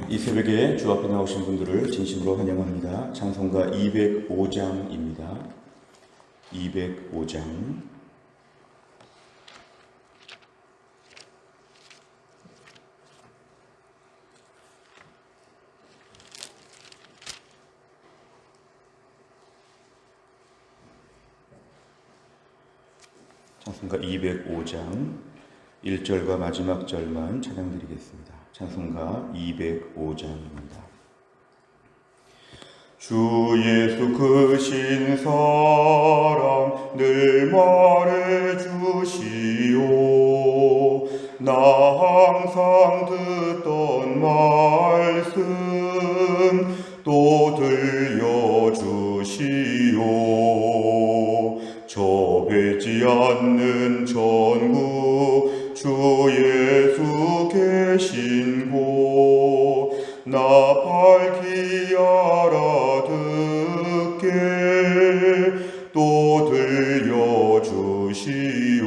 이 새벽에 주 앞에 나오신 분들을 진심으로 환영합니다. 찬송가 205장입니다. 205장. 찬송가 205장 1절과 마지막 절만 찬양드리겠습니다. 찬송가 205장입니다. 주 예수 크신 사랑 늘 말해주시오. 나 항상 듣던 말씀 또 들려주시오. 저 뵙지 않는 천국 주 예수 계신 곳 나 밝히 알아듣게 또 들려주시오.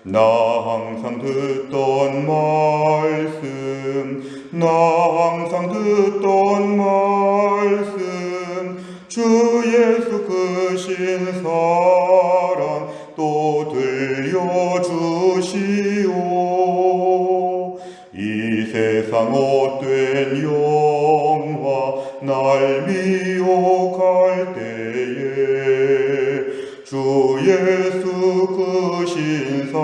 나 항상 듣던 말씀 나 항상 듣던 말씀 주 예수 크신 사랑 또 들려주시오. 이 세상 헛된 영화 날 미혹할 때에 주 예수 크신 사랑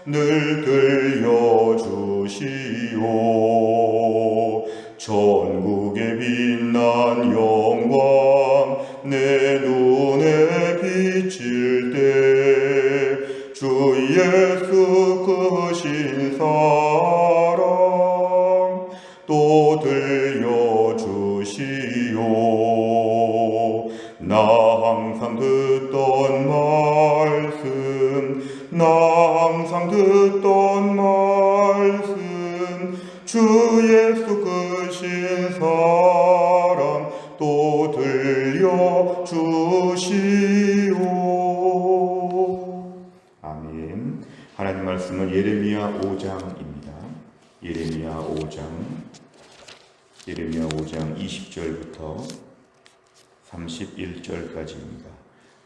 늘 들려주시오. 천국의 빛난 영광 내 눈에 비칠 때 주 예수 크신 사랑 또 들려주시오. 나 항상 듣던 말씀 나 항상 듣던 말씀 주 예수 크신 사랑 또 들려주시오. 아멘. 하나님 말씀은 예레미야 5장입니다. 예레미야 5장 20절부터 31절까지입니다.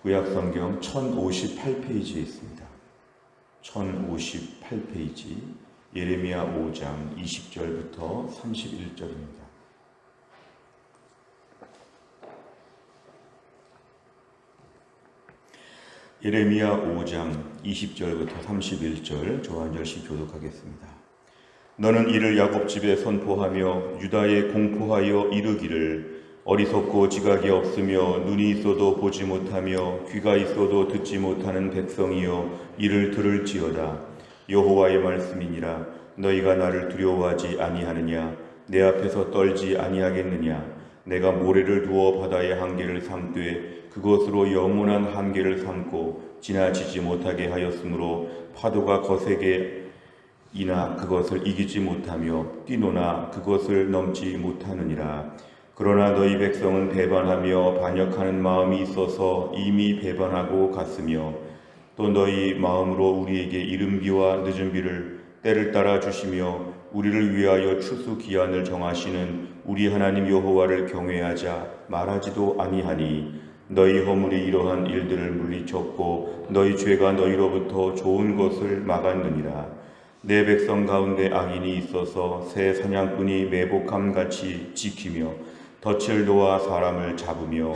구약성경 1058페이지에 있습니다. 1058페이지 예레미야 5장 20절부터 31절입니다. 예레미야 5장 20절부터 31절 저와 한 절씩 교독하겠습니다. 너는 이를 야곱 집에 선포하며 유다에 공포하여 이르기를 어리석고 지각이 없으며 눈이 있어도 보지 못하며 귀가 있어도 듣지 못하는 백성이여 이를 들을지어다. 여호와의 말씀이니라. 너희가 나를 두려워하지 아니하느냐? 내 앞에서 떨지 아니하겠느냐? 내가 모래를 두어 바다의 한계를 삼되 그것으로 영원한 한계를 삼고 지나치지 못하게 하였으므로 파도가 거세게 이나 그것을 이기지 못하며 뛰노나 그것을 넘지 못하느니라. 그러나 너희 백성은 배반하며 반역하는 마음이 있어서 이미 배반하고 갔으며 또 너희 마음으로 우리에게 이른 비와 늦은 비를 때를 따라 주시며 우리를 위하여 추수 기한을 정하시는 우리 하나님 여호와를 경외하자 말하지도 아니하니 너희 허물이 이러한 일들을 물리쳤고 너희 죄가 너희로부터 좋은 것을 막았느니라. 내 백성 가운데 악인이 있어서 새 사냥꾼이 매복함같이 지키며 덫을 놓아 사람을 잡으며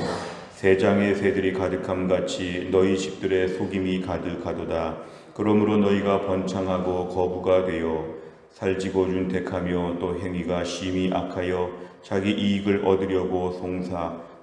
새장의 새들이 가득함같이 너희 집들의 속임이 가득하도다. 그러므로 너희가 번창하고 거부가 되어 살지고 윤택하며 또 행위가 심히 악하여 자기 이익을 얻으려고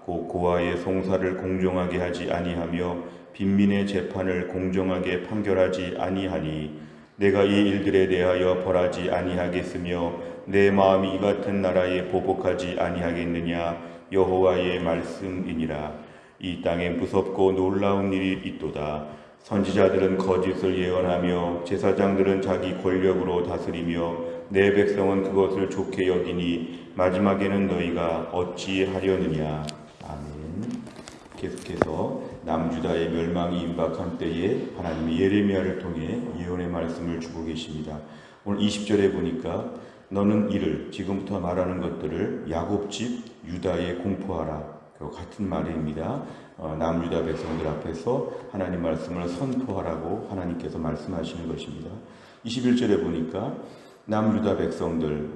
곧 고아의 송사를 공정하게 하지 아니하며 빈민의 재판을 공정하게 판결하지 아니하니 내가 이 일들에 대하여 벌하지 아니하겠으며 내 마음이 이 같은 나라에 보복하지 아니하겠느냐? 여호와의 말씀이니라. 이 땅에 무섭고 놀라운 일이 있도다. 선지자들은 거짓을 예언하며 제사장들은 자기 권력으로 다스리며 내 백성은 그것을 좋게 여기니 마지막에는 너희가 어찌하려느냐. 아멘. 계속해서 남유다의 멸망이 임박한 때에 하나님이 예레미야를 통해 예언의 말씀을 주고 계십니다. 오늘 20절에 보니까 너는 이를, 지금부터 말하는 것들을 야곱 집 유다에 공포하라. 같은 말입니다. 남유다 백성들 앞에서 하나님 말씀을 선포하라고 하나님께서 말씀하시는 것입니다. 21절에 보니까 남유다 백성들,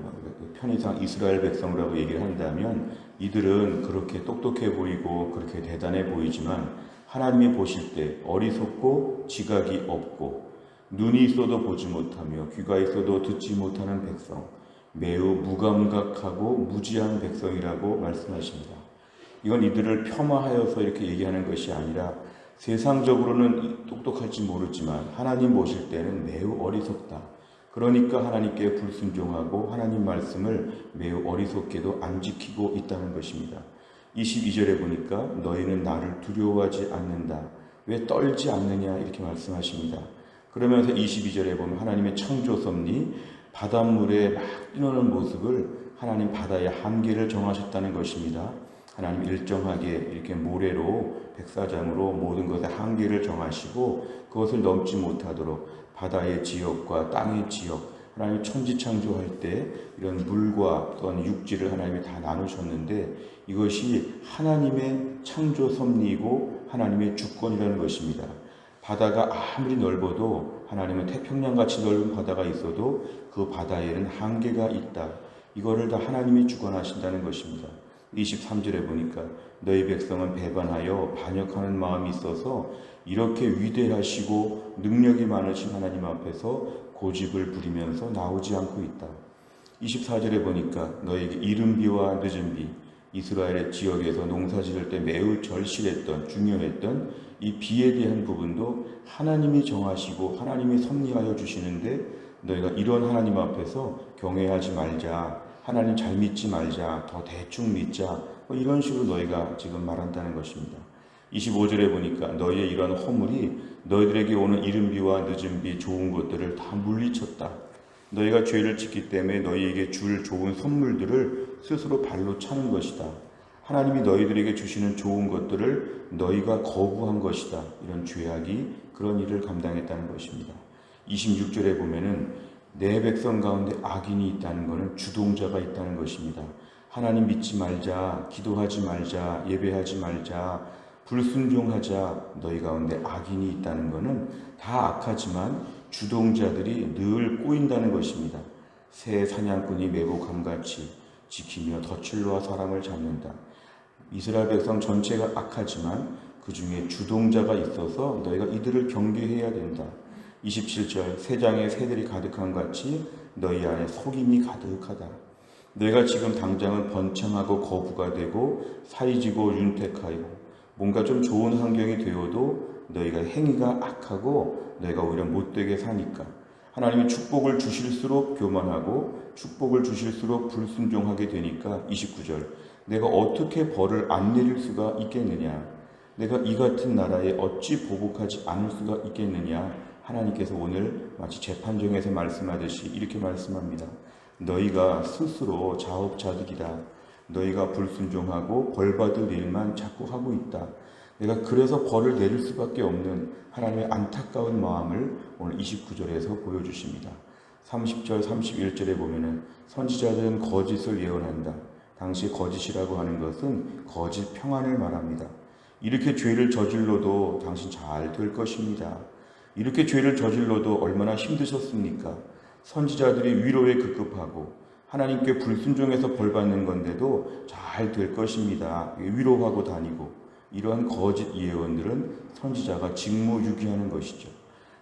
편의상 이스라엘 백성이라고 얘기를 한다면 이들은 그렇게 똑똑해 보이고 그렇게 대단해 보이지만 하나님이 보실 때 어리석고 지각이 없고 눈이 있어도 보지 못하며 귀가 있어도 듣지 못하는 백성, 매우 무감각하고 무지한 백성이라고 말씀하십니다. 이건 이들을 폄하하여서 이렇게 얘기하는 것이 아니라 세상적으로는 똑똑할지 모르지만 하나님 보실 때는 매우 어리석다. 그러니까 하나님께 불순종하고 하나님 말씀을 매우 어리석게도 안 지키고 있다는 것입니다. 22절에 보니까 너희는 나를 두려워하지 않는다. 왜 떨지 않느냐 이렇게 말씀하십니다. 그러면서 22절에 보면 하나님의 창조 섭리, 바닷물에 막 뛰노는 모습을 하나님 바다의 한계를 정하셨다는 것입니다. 하나님 일정하게 이렇게 모래로 백사장으로 모든 것의 한계를 정하시고 그것을 넘지 못하도록 바다의 지역과 땅의 지역, 하나님이 천지창조할 때 이런 물과 또는 육지를 하나님이 다 나누셨는데 이것이 하나님의 창조 섭리이고 하나님의 주권이라는 것입니다. 바다가 아무리 넓어도 하나님은 태평양같이 넓은 바다가 있어도 그 바다에는 한계가 있다. 이거를 다 하나님이 주관하신다는 것입니다. 23절에 보니까 너희 백성은 배반하여 반역하는 마음이 있어서 이렇게 위대하시고 능력이 많으신 하나님 앞에서 고집을 부리면서 나오지 않고 있다. 24절에 보니까 너에게 이른 비와 늦은 비, 이스라엘의 지역에서 농사 지을 때 매우 절실했던 중요했던 이 비에 대한 부분도 하나님이 정하시고 하나님이 섭리하여 주시는데 너희가 이런 하나님 앞에서 경외하지 말자, 하나님 잘 믿지 말자, 더 대충 믿자, 이런 식으로 너희가 지금 말한다는 것입니다. 25절에 보니까 너희의 이러한 허물이 너희들에게 오는 이른 비와 늦은 비 좋은 것들을 다 물리쳤다. 너희가 죄를 짓기 때문에 너희에게 줄 좋은 선물들을 스스로 발로 차는 것이다. 하나님이 너희들에게 주시는 좋은 것들을 너희가 거부한 것이다. 이런 죄악이 그런 일을 감당했다는 것입니다. 26절에 보면은 내 백성 가운데 악인이 있다는 것은 주동자가 있다는 것입니다. 하나님 믿지 말자, 기도하지 말자, 예배하지 말자, 불순종하자, 너희 가운데 악인이 있다는 것은 다 악하지만 주동자들이 늘 꼬인다는 것입니다. 새 사냥꾼이 매복함같이 지키며 덫을놓아 사람을 잡는다. 이스라엘 백성 전체가 악하지만 그 중에 주동자가 있어서 너희가 이들을 경계해야 된다. 27절 새장에 새들이 가득한 같이 너희 안에 속임이 가득하다. 너희가 지금 당장은 번창하고 거부가 되고 사이지고 윤택하고 뭔가 좀 좋은 환경이 되어도 너희가 행위가 악하고 너희가 오히려 못되게 사니까 하나님이 축복을 주실수록 교만하고 축복을 주실수록 불순종하게 되니까 29절 내가 어떻게 벌을 안 내릴 수가 있겠느냐. 내가 이 같은 나라에 어찌 보복하지 않을 수가 있겠느냐. 하나님께서 오늘 마치 재판정에서 말씀하듯이 이렇게 말씀합니다. 너희가 스스로 자업자득이다. 너희가 불순종하고 벌받을 일만 자꾸 하고 있다. 내가 그래서 벌을 내릴 수밖에 없는 하나님의 안타까운 마음을 오늘 29절에서 보여주십니다. 30절, 31절에 보면은 선지자들은 거짓을 예언한다. 당시 거짓이라고 하는 것은 거짓 평안을 말합니다. 이렇게 죄를 저질러도 당신 잘 될 것입니다. 이렇게 죄를 저질러도 얼마나 힘드셨습니까? 선지자들이 위로에 급급하고 하나님께 불순종해서 벌받는 건데도 잘 될 것입니다. 위로하고 다니고 이러한 거짓 예언들은 선지자가 직무유기하는 것이죠.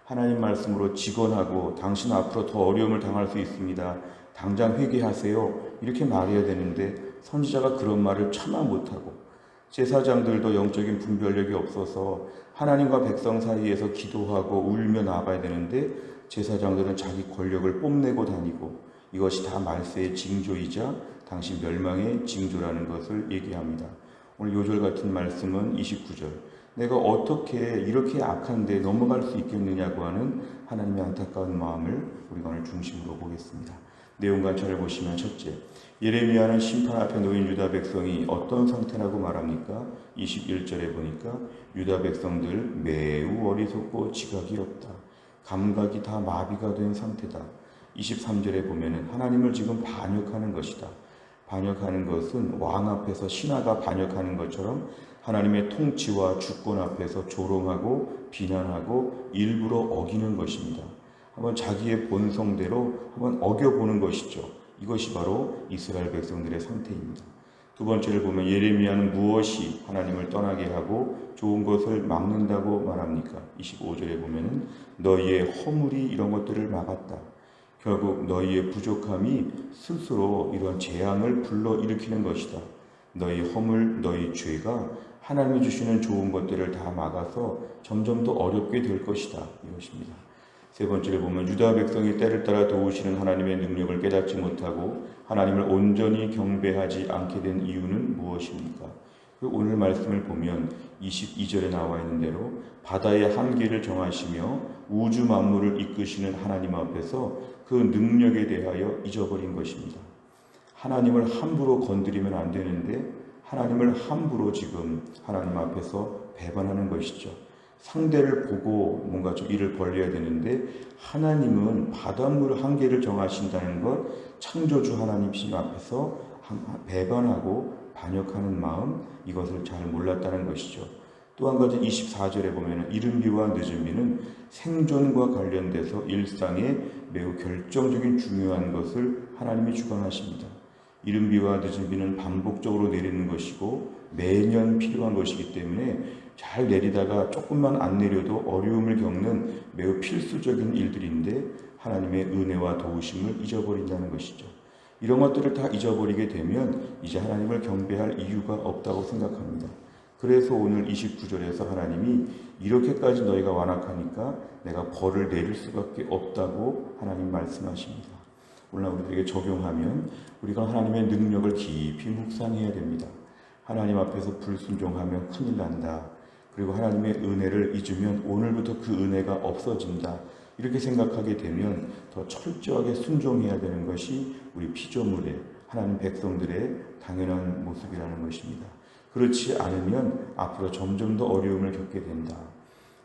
하나님 말씀으로 직언하고 당신 앞으로 더 어려움을 당할 수 있습니다. 당장 회개하세요. 이렇게 말해야 되는데 선지자가 그런 말을 차마 못하고 제사장들도 영적인 분별력이 없어서 하나님과 백성 사이에서 기도하고 울며 나아가야 되는데 제사장들은 자기 권력을 뽐내고 다니고 이것이 다 말세의 징조이자 당신 멸망의 징조라는 것을 얘기합니다. 오늘 요절 같은 말씀은 29절 내가 어떻게 이렇게 악한데 넘어갈 수 있겠느냐고 하는 하나님의 안타까운 마음을 우리가 오늘 중심으로 보겠습니다. 내용 관찰을 보시면 첫째, 예레미야는 심판 앞에 놓인 유다 백성이 어떤 상태라고 말합니까? 21절에 보니까 유다 백성들 매우 어리석고 지각이 없다. 감각이 다 마비가 된 상태다. 23절에 보면은 하나님을 지금 반역하는 것이다. 반역하는 것은 왕 앞에서 신하가 반역하는 것처럼 하나님의 통치와 주권 앞에서 조롱하고 비난하고 일부러 어기는 것입니다. 한번 자기의 본성대로 한번 어겨보는 것이죠. 이것이 바로 이스라엘 백성들의 상태입니다. 두 번째를 보면 예레미야는 무엇이 하나님을 떠나게 하고 좋은 것을 막는다고 말합니까? 25절에 보면은 너희의 허물이 이런 것들을 막았다. 결국 너희의 부족함이 스스로 이런 재앙을 불러일으키는 것이다. 너희 허물, 너희 죄가 하나님이 주시는 좋은 것들을 다 막아서 점점 더 어렵게 될 것이다. 이것입니다. 세 번째를 보면 유다 백성이 때를 따라 도우시는 하나님의 능력을 깨닫지 못하고 하나님을 온전히 경배하지 않게 된 이유는 무엇입니까? 오늘 말씀을 보면 22절에 나와 있는 대로 바다의 한계를 정하시며 우주 만물을 이끄시는 하나님 앞에서 그 능력에 대하여 잊어버린 것입니다. 하나님을 함부로 건드리면 안 되는데 하나님을 함부로 지금 하나님 앞에서 배반하는 것이죠. 상대를 보고 뭔가 좀 일을 벌려야 되는데 하나님은 바닷물 한계를 정하신다는 것, 창조주 하나님 앞에서 배반하고 반역하는 마음, 이것을 잘 몰랐다는 것이죠. 또 한 가지 24절에 보면 이른 비와 늦은 비는 생존과 관련돼서 일상에 매우 결정적인 중요한 것을 하나님이 주관하십니다. 이른 비와 늦은 비는 반복적으로 내리는 것이고 매년 필요한 것이기 때문에 잘 내리다가 조금만 안 내려도 어려움을 겪는 매우 필수적인 일들인데 하나님의 은혜와 도우심을 잊어버린다는 것이죠. 이런 것들을 다 잊어버리게 되면 이제 하나님을 경배할 이유가 없다고 생각합니다. 그래서 오늘 29절에서 하나님이 이렇게까지 너희가 완악하니까 내가 벌을 내릴 수밖에 없다고 하나님 말씀하십니다. 오늘 우리에게 적용하면 우리가 하나님의 능력을 깊이 묵상해야 됩니다. 하나님 앞에서 불순종하면 큰일 난다. 그리고 하나님의 은혜를 잊으면 오늘부터 그 은혜가 없어진다. 이렇게 생각하게 되면 더 철저하게 순종해야 되는 것이 우리 피조물의 하나님 백성들의 당연한 모습이라는 것입니다. 그렇지 않으면 앞으로 점점 더 어려움을 겪게 된다.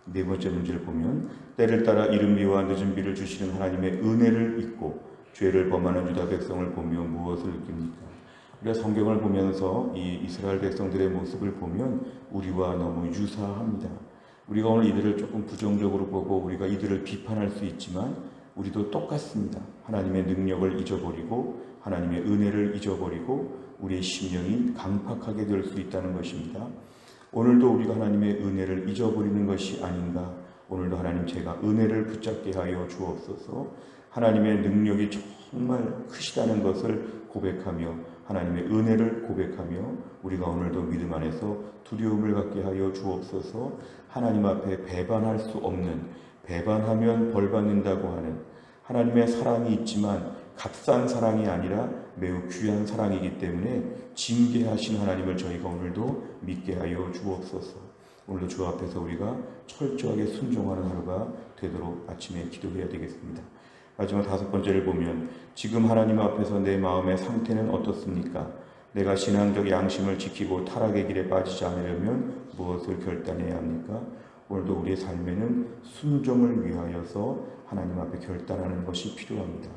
네 번째 문제를 보면 때를 따라 이른 비와 늦은 비를 주시는 하나님의 은혜를 잊고 죄를 범하는 유다 백성을 보며 무엇을 느낍니까? 우리가 성경을 보면서 이 이스라엘 백성들의 모습을 보면 우리와 너무 유사합니다. 우리가 오늘 이들을 조금 부정적으로 보고 우리가 이들을 비판할 수 있지만 우리도 똑같습니다. 하나님의 능력을 잊어버리고 하나님의 은혜를 잊어버리고 우리의 심령이 강팍하게 될 수 있다는 것입니다. 오늘도 우리가 하나님의 은혜를 잊어버리는 것이 아닌가. 오늘도 하나님 제가 은혜를 붙잡게 하여 주옵소서. 하나님의 능력이 정말 크시다는 것을 고백하며 하나님의 은혜를 고백하며 우리가 오늘도 믿음 안에서 두려움을 갖게 하여 주옵소서. 하나님 앞에 배반할 수 없는, 배반하면 벌받는다고 하는 하나님의 사랑이 있지만 값싼 사랑이 아니라 매우 귀한 사랑이기 때문에 징계하신 하나님을 저희가 오늘도 믿게 하여 주옵소서. 오늘도 주 앞에서 우리가 철저하게 순종하는 하루가 되도록 아침에 기도해야 되겠습니다. 마지막 다섯 번째를 보면 지금 하나님 앞에서 내 마음의 상태는 어떻습니까? 내가 신앙적 양심을 지키고 타락의 길에 빠지지 않으려면 무엇을 결단해야 합니까? 오늘도 우리의 삶에는 순종을 위하여서 하나님 앞에 결단하는 것이 필요합니다.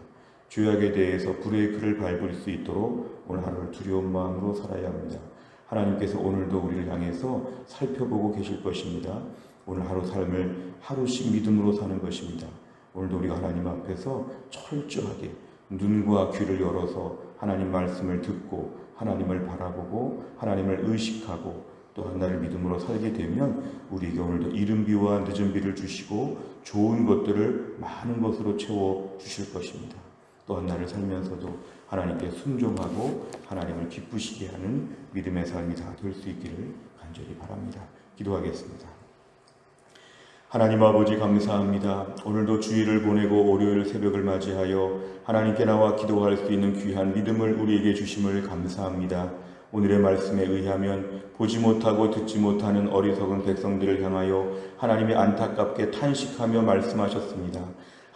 죄악에 대해서 브레이크를 밟을 수 있도록 오늘 하루를 두려운 마음으로 살아야 합니다. 하나님께서 오늘도 우리를 향해서 살펴보고 계실 것입니다. 오늘 하루 삶을 하루씩 믿음으로 사는 것입니다. 오늘도 우리가 하나님 앞에서 철저하게 눈과 귀를 열어서 하나님 말씀을 듣고 하나님을 바라보고 하나님을 의식하고 또 한나를 믿음으로 살게 되면 우리에게 오늘도 이른 비와 늦은 비를 주시고 좋은 것들을 많은 것으로 채워 주실 것입니다. 또 한나를 살면서도 하나님께 순종하고 하나님을 기쁘시게 하는 믿음의 삶이 다 될 수 있기를 간절히 바랍니다. 기도하겠습니다. 하나님 아버지 감사합니다. 오늘도 주일을 보내고 월요일 새벽을 맞이하여 하나님께 나와 기도할 수 있는 귀한 믿음을 우리에게 주심을 감사합니다. 오늘의 말씀에 의하면 보지 못하고 듣지 못하는 어리석은 백성들을 향하여 하나님이 안타깝게 탄식하며 말씀하셨습니다.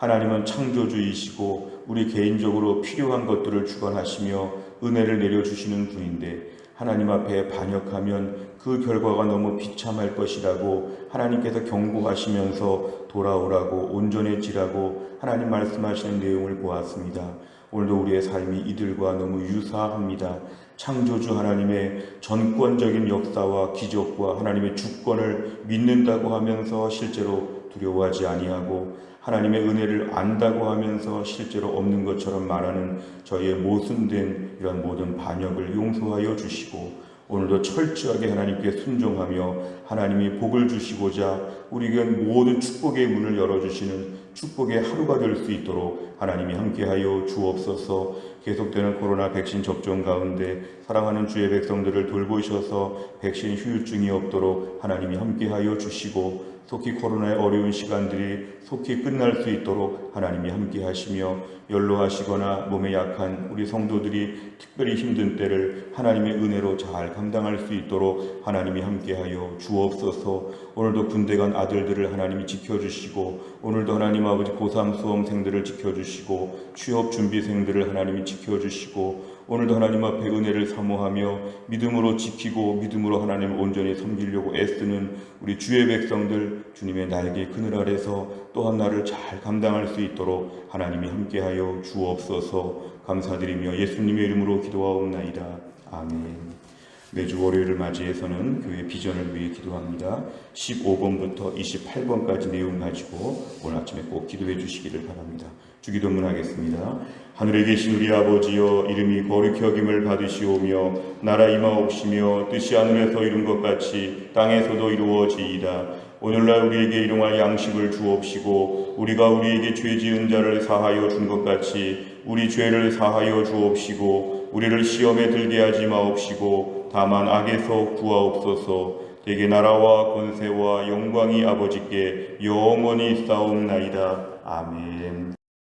하나님은 창조주이시고 우리 개인적으로 필요한 것들을 주관하시며 은혜를 내려주시는 분인데 하나님 앞에 반역하면 그 결과가 너무 비참할 것이라고 하나님께서 경고하시면서 돌아오라고 온전해지라고 하나님 말씀하시는 내용을 보았습니다. 오늘도 우리의 삶이 이들과 너무 유사합니다. 창조주 하나님의 전권적인 역사와 기적과 하나님의 주권을 믿는다고 하면서 실제로 두려워하지 아니하고 하나님의 은혜를 안다고 하면서 실제로 없는 것처럼 말하는 저희의 모순된 이런 모든 반역을 용서하여 주시고 오늘도 철저하게 하나님께 순종하며 하나님이 복을 주시고자 우리에게 모든 축복의 문을 열어주시는 축복의 하루가 될 수 있도록 하나님이 함께하여 주옵소서. 계속되는 코로나 백신 접종 가운데 사랑하는 주의 백성들을 돌보셔서 백신 후유증이 없도록 하나님이 함께하여 주시고 속히 코로나의 어려운 시간들이 속히 끝날 수 있도록 하나님이 함께 하시며 연로하시거나 몸에 약한 우리 성도들이 특별히 힘든 때를 하나님의 은혜로 잘 감당할 수 있도록 하나님이 함께하여 주옵소서. 오늘도 군대 간 아들들을 하나님이 지켜주시고 오늘도 하나님 아버지 고3 수험생들을 지켜주시고 취업 준비생들을 하나님이 지켜주시고 오늘도 하나님 앞에 은혜를 사모하며 믿음으로 지키고 믿음으로 하나님을 온전히 섬기려고 애쓰는 우리 주의 백성들 주님의 날개 그늘 아래서 또한 날을 잘 감당할 수 있도록 하나님이 함께하여 주옵소서. 감사드리며 예수님의 이름으로 기도하옵나이다. 아멘. 매주 월요일을 맞이해서는 교회 비전을 위해 기도합니다. 15번부터 28번까지 내용 가지고 오늘 아침에 꼭 기도해 주시기를 바랍니다. 주기도문 하겠습니다. 하늘에 계신 우리 아버지여, 이름이 거룩히 여김을 받으시오며 나라 임하옵시며 뜻이 하늘에서 이룬 것 같이 땅에서도 이루어지이다. 오늘날 우리에게 일용할 양식을 주옵시고 우리가 우리에게 죄 지은 자를 사하여 준 것 같이 우리 죄를 사하여 주옵시고 우리를 시험에 들게 하지 마옵시고 다만 악에서 구하옵소서. 대개 나라와 권세와 영광이 아버지께 영원히 있사옵나이다. 아멘.